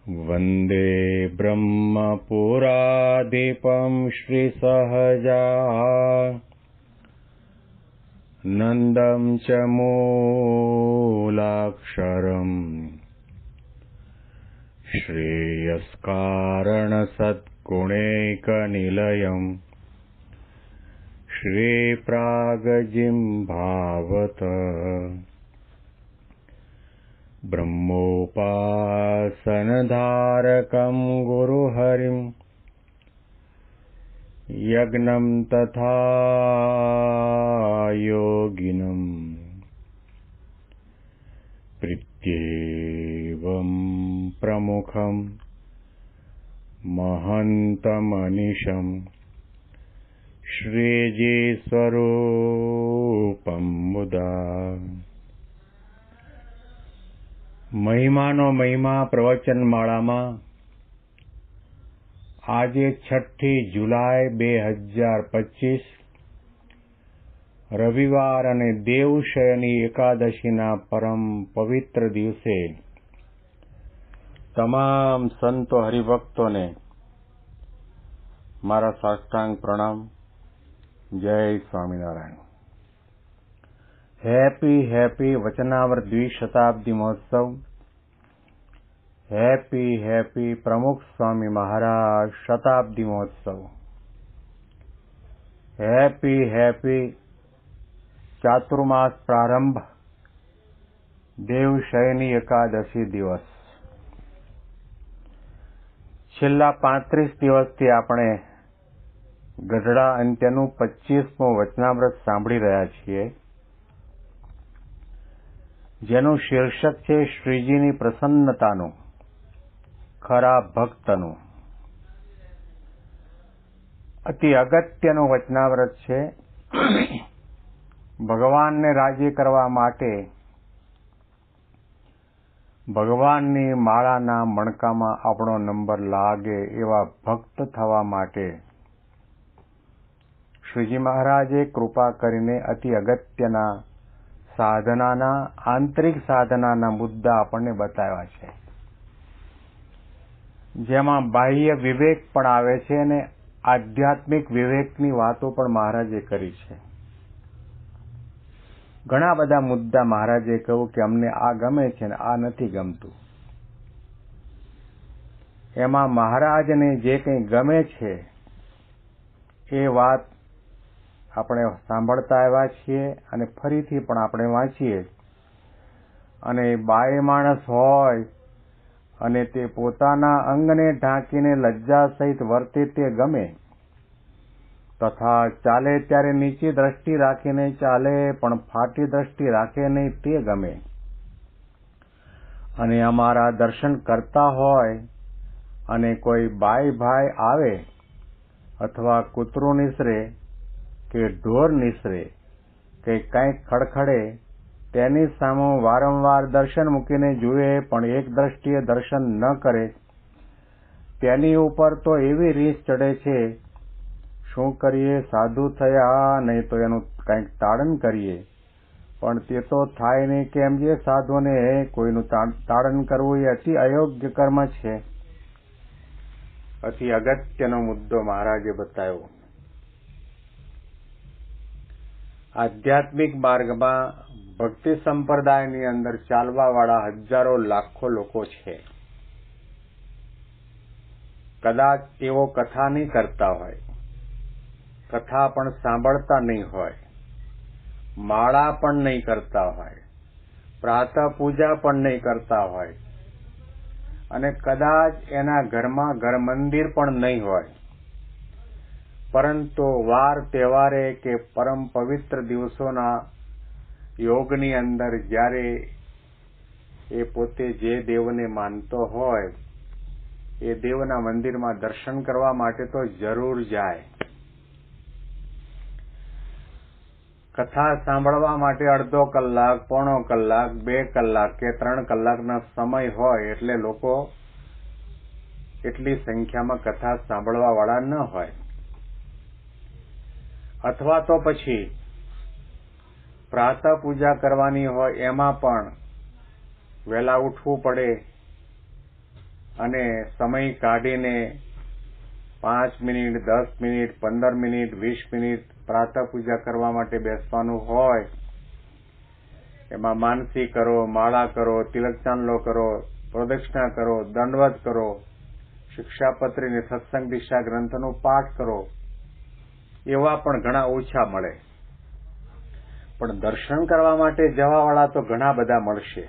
वन्दे ब्रह्मपुराधिपं श्रीसहजानन्दं च मूलाक्षरम् श्रेयस्कारणसद्गुणैकनिलयम् श्रीप्रागजिह्वावत ब्रह्मोपासनधारकं गुरुहरिं यज्ञं तथा योगिनं प्रत्येवं प्रमुखं महन्तमनिशं श्रीजीस्वरूपं मुदा। મહિમાનો મહિમા પ્રવચનમાળામાં આજે 6 જુલાઈ 2025 રવિવાર અને દેવશયની એકાદશીના પરમ પવિત્ર દિવસે તમામ સંતો હરિભક્તોને મારા સાષ્ટાંગ પ્રણામ. જય સ્વામિનારાયણ. હેપી વચનાવર દ્વિશતાબ્દી મહોત્સવ. હેપી પ્રમુખ સ્વામી મહારાજ શતાબ્દી મહોત્સવ. હેપી ચાતુર્માસ પ્રારંભ દેવશયની એકાદશી દિવસ. છેલ્લા 35 દિવસથી આપણે ગઢડા અંત્યનું 25મું વચનામૃત સાંભળી રહ્યા છીએ, જેનું શીર્ષક છે શ્રીજીની પ્રસન્નતાનું, ખરા ભક્તનું. અતિ અગત્યનું વચનાવ્રત છે. ભગવાનને રાજી કરવા માટે, ભગવાનની માળાના મણકામાં આપણો નંબર લાગે એવા ભક્ત થવા માટે શ્રીજી મહારાજે કૃપા કરીને અતિ અગત્યના સાધનાના, આંતરિક સાધનાના મુદ્દા આપણને બતાવ્યા છે, જેમાં બાહ્ય વિવેક પણ આવે છે અને આધ્યાત્મિક વિવેકની વાતો પણ મહારાજે કરી છે. ઘણા બધા મુદ્દા મહારાજે કહ્યું કે અમને આ ગમે છે ને આ નથી ગમતું. એમાં મહારાજને જે કંઈ ગમે છે એ વાત આપણે સાંભળતા આવ્યા છીએ અને ફરીથી પણ આપણે વાંચીએ. અને બાય માણસ હોય અને તે પોતાના અંગને ઢાંકીને લજ્જા સહિત વર્તે તે ગમે, તથા ચાલે ત્યારે નીચી દ્રષ્ટિ રાખીને ચાલે પણ ફાટી દ્રષ્ટિ રાખે નહીં તે ગમે. અને અમારા દર્શન કરતા હોય અને કોઈ બાય ભાઈ આવે અથવા કૂતરું નિસરે કે ઢોર નિસરે કે કંઈક ખડખડે તેની સામે વારંવાર દર્શન મૂકીને જુએ પણ એક દ્રષ્ટિએ દર્શન ન કરે, તેની ઉપર તો એવી રીસ ચડે છે. શું કરીએ? સાધુ થયા નહીં તો એનું કંઈક તાડન કરીએ, પણ તે તો થાય નહીં. કેમ જે સાધુને કોઈનું તાડન કરવું એ અતિ અયોગ્ય કર્મ છે. અતિ અગત્યનો મુદ્દો મહારાજે બતાવ્યો. આધ્યાત્મિક માર્ગમાં ભક્તિ સંપ્રદાયની અંદર ચાલવા વાળા હજારો લાખો લોકો છે. કદાચ એવો કથા નહીં કરતા હોય, કથા પણ સાંભળતા નહીં હોય, માળા પણ નહીં કરતા હોય, પ્રાતઃ પૂજા પણ નહીં કરતા હોય, અને કદાચ એના ઘરમાં ઘર મંદિર પણ નહીં હોય, પરંતુ વાર તહેવારે કે પરમ પવિત્ર દિવસોના યોગની અંદર જ્યારે એ પોતે જે દેવને માનતો હોય એ દેવના મંદિરમાં દર્શન કરવા માટે તો જરૂર જાય. કથા સાંભળવા માટે અડધો કલાક, પોણો કલાક, 2 કલાક કે 3 કલાકના સમય હોય એટલે લોકો એટલી સંખ્યામાં કથા સાંભળવા વાળા ન હોય. અથવા તો પછી પ્રાતઃ પૂજા કરવાની હોય એમાં પણ વહેલા ઉઠવું પડે, અને સમય કાઢીને 5 મિનિટ, 10 મિનિટ, 15 મિનિટ, 20 મિનિટ પ્રાતઃ પૂજા કરવા માટે બેસવાનું હોય, એમાં માનસી કરો, માળા કરો, તિલક ચાંદલો કરો, પ્રદક્ષિણા કરો, દંડવત કરો, શિક્ષાપત્રી અને સત્સંગ દીક્ષા ગ્રંથનો પાઠ કરો, એવા પણ ઘણા ઓછા મળે. પણ દર્શન કરવા માટે જવાવાળા તો ઘણા બધા મળશે.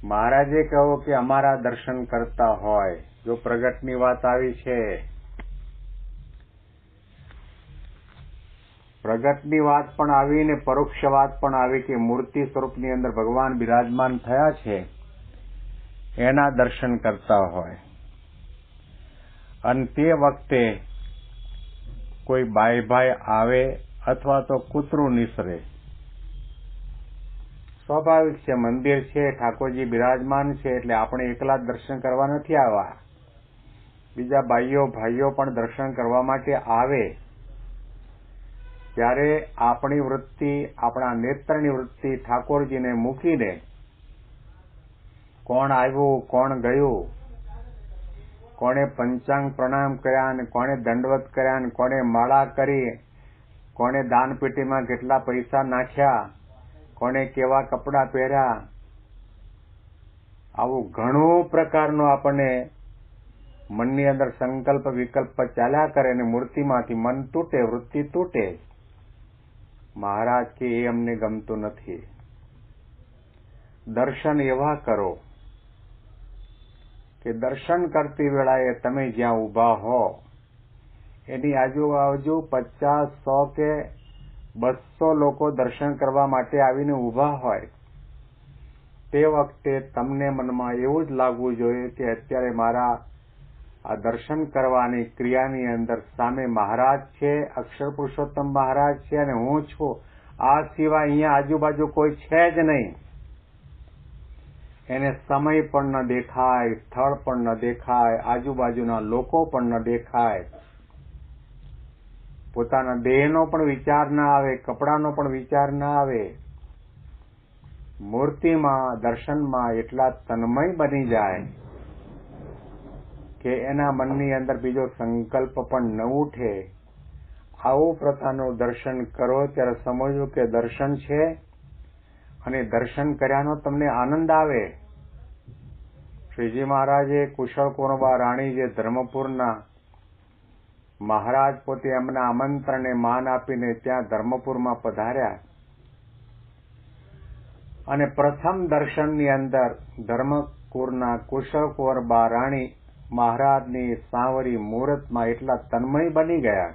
મહારાજે કહ્યું કે અમારા દર્શન કરતા હોય, જો પ્રગટની વાત આવી છે, પ્રગટની વાત પણ આવી ને પરોક્ષ વાત પણ આવી કે મૂર્તિ સ્વરૂપની અંદર ભગવાન બિરાજમાન થયા છે, એના દર્શન કરતા હોય, અને તે વખતે કોઈ બાઈ આવે અથવા તો કૂતરું નિસરે. સ્વાભાવિક છે, મંદિર છે, ઠાકોરજી બિરાજમાન છે, એટલે આપણે એકલા જ દર્શન કરવા નથી આવ્યા, બીજા ભાઈઓ પણ દર્શન કરવા માટે આવે. ત્યારે આપણી વૃત્તિ, આપણા નેત્રની વૃત્તિ ઠાકોરજીને મૂકીને કોણ આવ્યું, કોણ ગયું, કોણે પંચાંગ પ્રણામ કર્યા અને કોણે દંડવત કર્યા અને કોણે માળા કરી, કોણે દાનપેટીમાં કેટલા પૈસા નાખ્યા, કોણે કેવા કપડાં પહેર્યા, આવું ઘણું પ્રકારનું આપણને મનની અંદર સંકલ્પ વિકલ્પ ચાલ્યા કરે અને મૂર્તિમાંથી મન તૂટે, વૃત્તિ તૂટે. મહારાજ કે એ અમને ગમતું નથી. દર્શન એવા કરો કે દર્શન કરતી વેળાએ તમે જ્યાં ઊભા હો એની આજુબાજુ 50, 100 કે 200 લોકો દર્શન કરવા માટે આવીને ઊભા હોય, તે વખતે તમને મનમાં એવું જ લાગવું જોઈએ કે અત્યારે મારા આ દર્શન કરવાની ક્રિયાની અંદર સામે મહારાજ છે, અક્ષર પુરુષોત્તમ મહારાજ છે અને હું છું. આ સિવાય અહીંયા આજુબાજુ કોઈ છે જ નહીં. એને સમય પણ ન દેખાય, સ્થળ પણ ન દેખાય, આજુબાજુના લોકો પણ ન દેખાય, પોતાના દેહનો પણ વિચાર ના આવે, કપડાનો પણ વિચાર ના આવે. મૂર્તિમાં, દર્શનમાં એટલા તન્મય બની જાય કે એના મનની અંદર બીજો સંકલ્પ પણ ન ઉઠે. આવું પ્રકારનું દર્શન કરો ત્યારે સમજવું કે દર્શન છે અને દર્શન કર્યાનો તમને આનંદ આવે. શ્રીજી મહારાજે કુશળ કુંવરબા રાણી જે ધર્મપુરના મહારાજ પોતે એમના આમંત્રણને માન આપીને ત્યાં ધર્મપુરમાં પધાર્યા અને પ્રથમ દર્શનની અંદર ધર્મપુરના કુશળ કુંવરબા રાણી મહારાજની સાંવરી મુહૂર્તમાં એટલા તન્મય બની ગયા,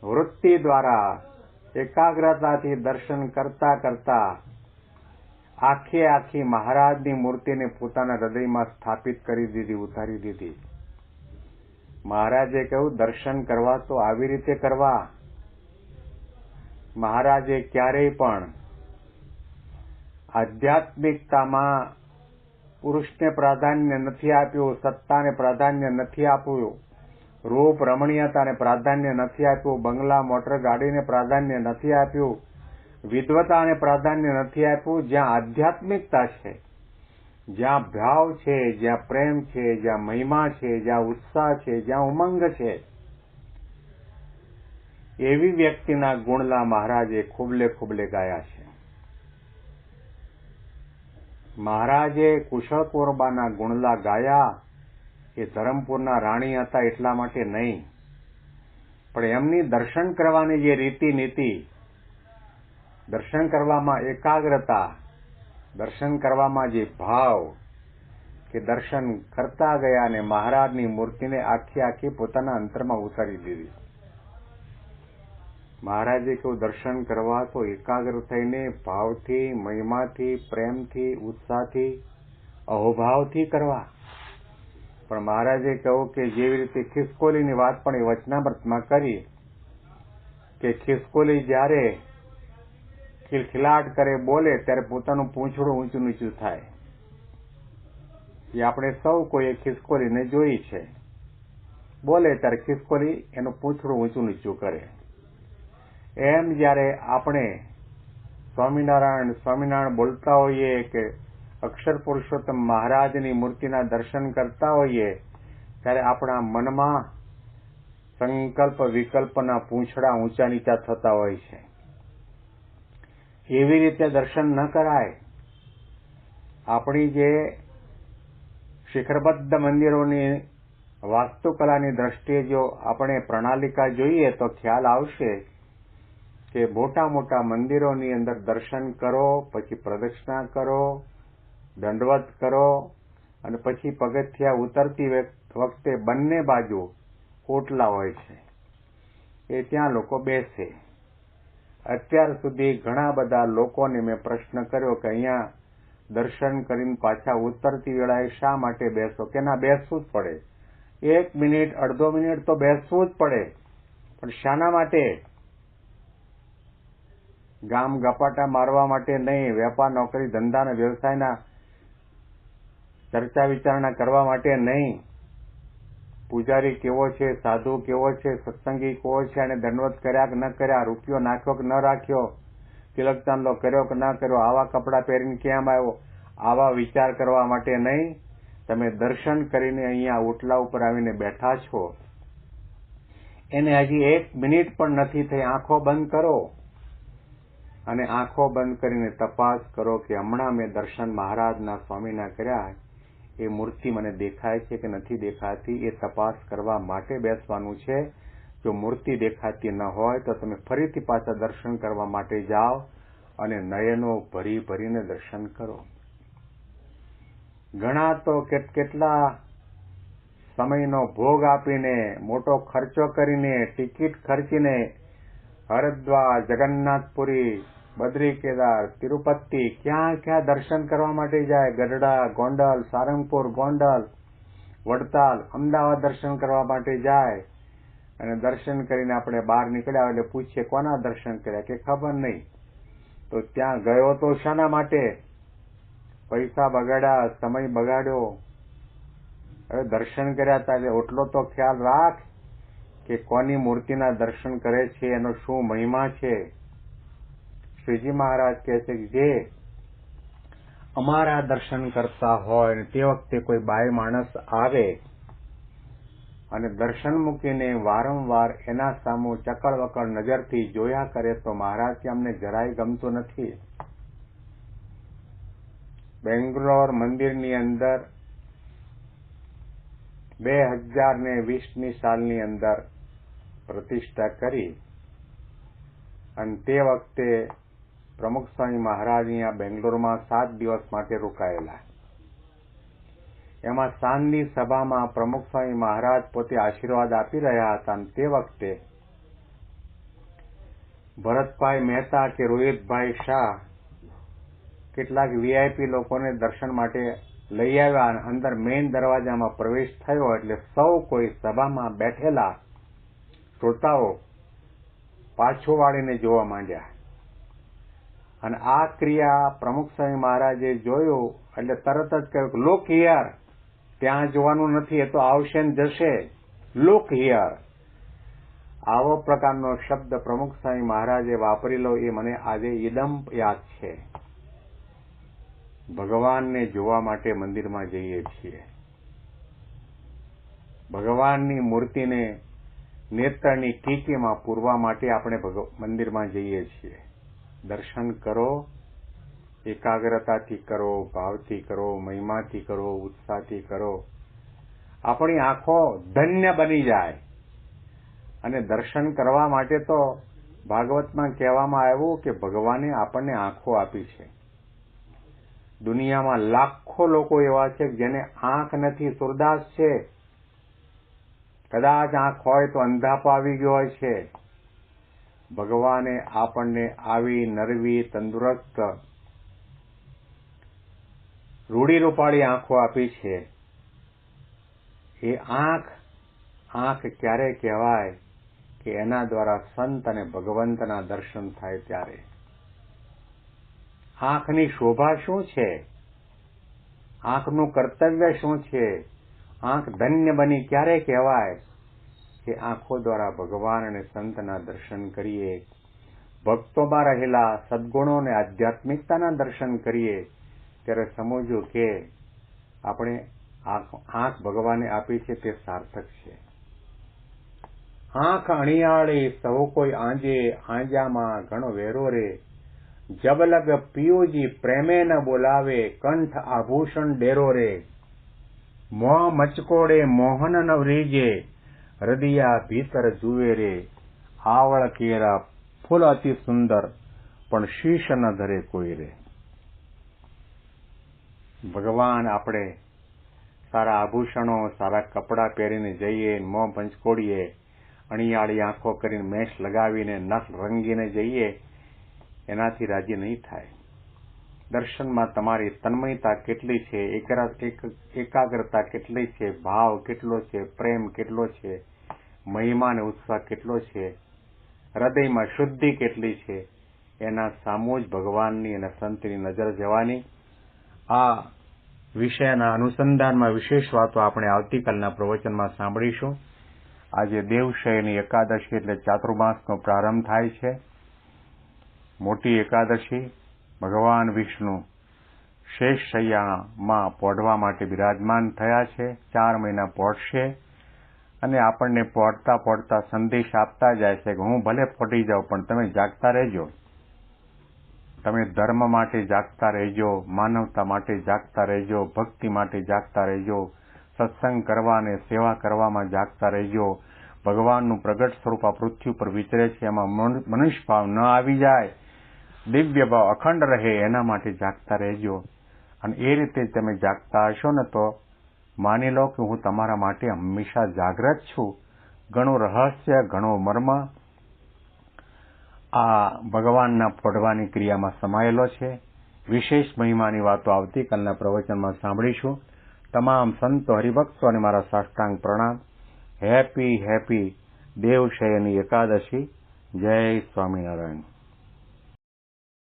વૃત્તિ દ્વારા એકાગ્રતાથી દર્શન કરતા કરતા આખી મહારાજની મૂર્તિને પોતાના હૃદયમાં સ્થાપિત કરી દીધી, ઉતારી દીધી. મહારાજે કહ્યું દર્શન કરવા તો આવી રીતે કરવા. મહારાજે ક્યારેય પણ આધ્યાત્મિકતામાં પુરુષને પ્રાધાન્ય નથી આપ્યું, સત્તાને પ્રાધાન્ય નથી આપ્યું, રૂપ રમણીયતાને પ્રાધાન્ય નથી આપ્યું, બંગલા મોટર ગાડીને પ્રાધાન્ય નથી આપ્યું, વિદ્વતાને પ્રાધાન્ય નથી આપ્યું. જ્યાં આધ્યાત્મિકતા છે, જ્યાં ભાવ છે, જ્યાં પ્રેમ છે, જ્યાં મહિમા છે, જ્યાં ઉત્સાહ છે, જ્યાં ઉમંગ છે, એવી વ્યક્તિના ગુણલા મહારાજે ખૂબલે ગાયા છે. મહારાજે કુશળ કુંવરબાના ગુણલા ગાયા એ ધરમપુરના રાણી હતા એટલા માટે નહીં, પણ એમની દર્શન કરવાની જે રીતિ નીતિ, દર્શન કરવામાં એકાગ્રતા, દર્શન કરવામાં જે ભાવ કે દર્શન કરતા ગયા અને મહારાજની મૂર્તિને આખી પોતાના અંતરમાં ઉતારી દીધી. મહારાજે કહ્યું દર્શન કરવા તો એકાગ્ર થઈને ભાવથી, મહિમાથી, પ્રેમથી, ઉત્સાહથી, અહોભાવથી કરવા. પણ મહારાજે કહ્યું કે જેવી રીતે ખિસકોલીની વાત પણ એ વચનામૃતમાં કરી કે ખિસકોલી જ્યારે ખિલખિલાટ કરે, બોલે ત્યારે પોતાનું પૂંછડું ઊંચું નીચું થાય. એ આપણે સૌ કોઈએ ખિસકોલીને જોઈ છે. બોલે ત્યારે ખિસકોલી એનું પૂંછડું ઊંચું નીચું કરે. એમ જ્યારે આપણે સ્વામિનારાયણ બોલતા હોઈએ કે અક્ષર પુરુષોત્તમ મહારાજની મૂર્તિના દર્શન કરતા હોઈએ ત્યારે આપણા મનમાં સંકલ્પ વિકલ્પના પૂંછડા ઊંચા નીચા થતા હોય છે. એવી રીતે દર્શન ન કરાય. આપણી જે શિખરબદ્ધ મંદિરોની વાસ્તુકલાની દ્રષ્ટિએ જો આપણે પ્રણાલિકા જોઈએ તો ખ્યાલ આવશે કે મોટા મોટા મંદિરોની અંદર દર્શન કરો, પછી પ્રદક્ષિણા કરો, દંડવત કરો અને પછી પગથિયા ઉતરતી વખતે બંને બાજુ ઓટલા હોય છે, એ ત્યાં લોકો બેસે. અત્યાર સુધી ઘણા બધા લોકોને મેં પ્રશ્ન કર્યો કે અહીંયા દર્શન કરીને પાછા ઉતરતી વેળાએ શા માટે બેસો? કે ના, બેસવું જ પડે. 1 મિનિટ, અડધો મિનિટ તો બેસવું જ પડે. પણ શાના માટે? ગામ ગપાટા મારવા માટે નહીં, વેપાર નોકરી ધંધા અને વ્યવસાયના ચર્ચા વિચારણા કરવા માટે નહીં. પૂજારી કેવો છે, સાધુ કેવો છે, સત્સંગી કેવો છે, અને દંડવત કર્યા કે ન કર્યા, રૂપિયો નાખ્યો કે ન રાખ્યો, તિલક ચાંદલો કર્યો કે ન કર્યો, આવા કપડાં પહેરીને કેમ આવ્યો, આવા વિચાર કરવા માટે નહીં. તમે દર્શન કરીને અહીંયા ઓટલા ઉપર આવીને બેઠા છો, એને હજી 1 મિનિટ પણ નથી થઈ, આંખો બંધ કરો અને આંખો બંધ કરીને તપાસ કરો કે હમણાં મેં દર્શન મહારાજના સ્વામીના કર્યા, એ મૂર્તિ મને દેખાય છે કે નથી દેખાતી, એ તપાસ કરવા માટે બેસવાનું છે. જો મૂર્તિ દેખાતી ન હોય તો તમે ફરીથી પાછા દર્શન કરવા માટે જાઓ અને નયનો ભરી ભરીને દર્શન કરો. ઘણા તો કેટલા સમયનો ભોગ આપીને, મોટો ખર્ચો કરીને, ટિકિટ ખર્ચીને હરિદ્વાર, જગન્નાથપુરી, બદ્રી કેદાર, તિરુપતિ, ક્યાં ક્યાં દર્શન કરવા માટે જાય. ગઢડા, ગોંડલ, સારંગપુર, ગોંડલ, વડતાલ, અમદાવાદ દર્શન કરવા માટે જાય. અને દર્શન કરીને આપણે બહાર નીકળ્યા એટલે પૂછીએ કોના દર્શન કર્યા, કે ખબર નહીં. તો ત્યાં ગયો તો શાના માટે? પૈસા બગાડ્યા, સમય બગાડ્યો. હવે દર્શન કર્યા હતા એટલે એટલો તો ખ્યાલ રાખ કે કોની મૂર્તિના દર્શન કરે છે, એનો શું મહિમા છે. શ્રીજી મહારાજ કહે છે કે જે અમારા દર્શન કરતા હોય ને તે વખતે કોઈ બાય માણસ આવે અને દર્શન મૂકીને વારંવાર એના સામું ચકળ વકળ નજરથી જોયા કરે તો મહારાજ કે અમને જરાય ગમતું નથી. બેંગ્લોર મંદિરની અંદર 2020ની સાલની અંદર પ્રતિષ્ઠા કરી અને તે વખતે પ્રમુખ સ્વામી મહારાજ અહીંયા બેંગ્લોરમાં 7 દિવસ માટે રોકાયેલા. એમાં સાંજની સભામાં પ્રમુખ સ્વામી મહારાજ પોતે આશીર્વાદ આપી રહ્યા હતા અને તે વખતે ભરતભાઈ મહેતા કે રોહિતભાઈ શાહ કેટલાક વીઆઈપી લોકોને દર્શન માટે લઈ આવ્યા અને અંદર મેઇન દરવાજામાં પ્રવેશ થયો એટલે સૌ કોઈ સભામાં બેઠેલા શ્રોતાઓ પાછો વાળીને જોવા માંડ્યા. અને આ ક્રિયા પ્રમુખ સ્વામી મહારાજે જોયું એટલે તરત જ કહ્યું કે લુક હિયર, ત્યાં જોવાનું નથી, એ તો આવશે ને જશે, લુક હિયર. આવો પ્રકારનો શબ્દ પ્રમુખ સ્વામી મહારાજે વાપરેલો એ મને આજે ઇદમ યાદ છે. ભગવાનને જોવા માટે મંદિરમાં જઈએ છીએ. ભગવાનની મૂર્તિને નેત્રની ટીકીમાં પૂરવા માટે આપણે મંદિરમાં જઈએ છીએ. દર્શન કરો, એકાગ્રતાથી કરો, ભાવથી કરો, મહિમાથી કરો, ઉત્સાહથી કરો. આપણી આંખો ધન્ય બની જાય. અને દર્શન કરવા માટે તો ભાગવતમાં કહેવામાં આવ્યું કે ભગવાને આપણને આંખો આપી છે. દુનિયામાં લાખો લોકો એવા છે જેને આંખ નથી, સુરદાસ છે. કદાચ આંખ હોય તો અંધાપો આવી ગયો હોય છે. ભગવાને આપણને આવી નરવી, તંદુરસ્ત, રૂડીરૂપાળી આંખો આપી છે. એ આંખ ક્યારે કહેવાય કે એના દ્વારા સંત અને ભગવંતના દર્શન થાય ત્યારે. આંખની શોભા શું છે? આંખનું કર્તવ્ય શું છે? આંખ ધન્ય બની ક્યારે કહેવાય કે આંખો દ્વારા ભગવાન અને સંતના દર્શન કરીએ, ભક્તોમાં રહેલા સદગુણો અને આધ્યાત્મિકતાના દર્શન કરીએ ત્યારે સમજવું કે આપણે આંખ ભગવાને આપી છે તે સાર્થક છે. આંખ અણિયાળી સહુ કોઈ આંજે, આંજામાં ઘણો વેરો રે. જબલગ પિયુજી પ્રેમે ન બોલાવે, કંઠ આભૂષણ ડેરો રે. મોહ મચકોડે મોહન ન વ્રીજે, હૃદયા ભીતર જુએ રે. આવળ કેરા ફૂલ અતિ સુંદર, પણ શીશ ન ધરે કોઈ રે. ભગવાન આપણે સારા આભૂષણો, સારા કપડાં પહેરીને જઈએ, મોં પંચકોડીએ, અણિયાળી આંખો કરીને, મેશ લગાવીને, નખ રંગીને જઈએ, એનાથી રાજી નહીં થાય. દર્શનમાં તમારી તન્મયતા કેટલી છે, એકાગ્રતા કેટલી છે, ભાવ કેટલો છે, પ્રેમ કેટલો છે, મહિમા અને ઉત્સાહ કેટલો છે, હૃદયમાં શુદ્ધિ કેટલી છે, એના સામુ જ ભગવાનની અને સંતની નજર જવાની. આ વિષયના અનુસંધાનમાં વિશેષ વાતો આપણે આવતીકાલના પ્રવચનમાં સાંભળીશું. આજે દેવશયની એકાદશી એટલે ચાતુર્માસનો પ્રારંભ થાય છે. મોટી એકાદશી. ભગવાન વિષ્ણુ શેષ શૈયામાં પોઢવા માટે બિરાજમાન થયા છે. 4 મહિના પોઢશે અને આપણને પોઢતા પોઢતા સંદેશ આપતા જાય છે કે હું ભલે પોઢી જાઉં પણ તમે જાગતા રહેજો. તમે ધર્મ માટે જાગતા રહેજો, માનવતા માટે જાગતા રહેજો, ભક્તિ માટે જાગતા રહેજો, સત્સંગ કરવા અને સેવા કરવામાં જાગતા રહેજો. ભગવાનનું પ્રગટ સ્વરૂપ આ પૃથ્વી પર વિચરે છે, એમાં મનુષ્ય ભાવ ન આવી જાય, દિવ્ય ભાવ અખંડ રહે, એના માટે જાગતા રહેજો. અને એ રીતે તમે જાગતા હશો ને તો માની લો કે હું તમારા માટે હંમેશા જાગ્રત છું. ઘણું રહસ્ય, ઘણો મર્મ આ ભગવાનના પોઢવાની ક્રિયામાં સમાયેલો છે. વિશેષ મહિમાની વાતો આવતીકાલના પ્રવચનમાં સાંભળીશું. તમામ સંતો, હરિભક્તો અને મારા સાષ્ટાંગ પ્રણામ. હેપી દેવશયની એકાદશી. જય સ્વામિનારાયણ.